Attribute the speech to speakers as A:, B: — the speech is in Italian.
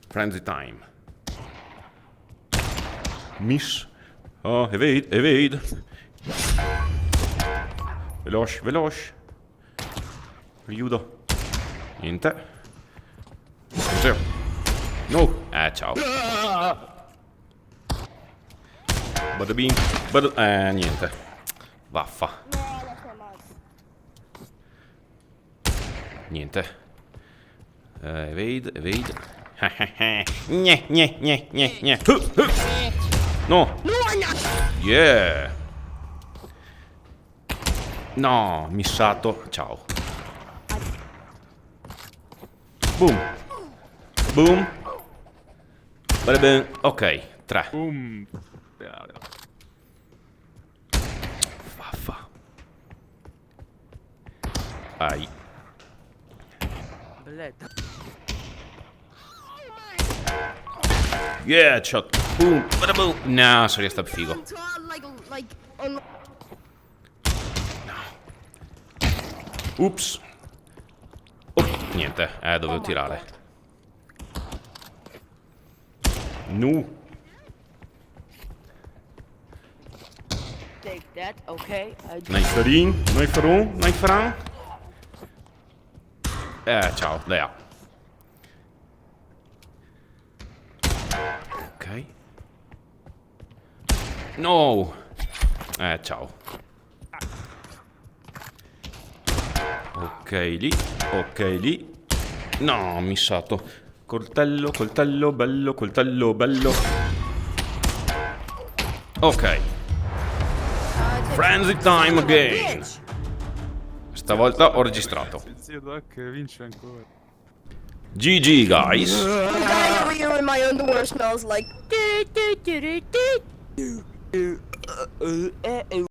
A: Frenzy time. Miss. Oh, evade. Veloce. Aiuto. Niente. Cos'è? No. Ciao. Bada bing. Niente. Vaffa. Niente. Evade. Gne. No. Yeah. No, missato. Ciao. Boom. Bada bene. Ok, 3. Vaffa. Vai. Yeah, shot. Boom. Bada boom. No, sono stato figo. No. Ups. Niente, dovevo tirare. No.
B: Take that, okay?
A: Kniferon. Ciao, Lea. Ok. No. Ciao. Ok lì. No, ho missato. Coltello, bello. Ok. Frenzy time again. Stavolta ho registrato.
C: Il zio Doc vince ancora.
A: GG, guys.
B: Over here when my underwear smells like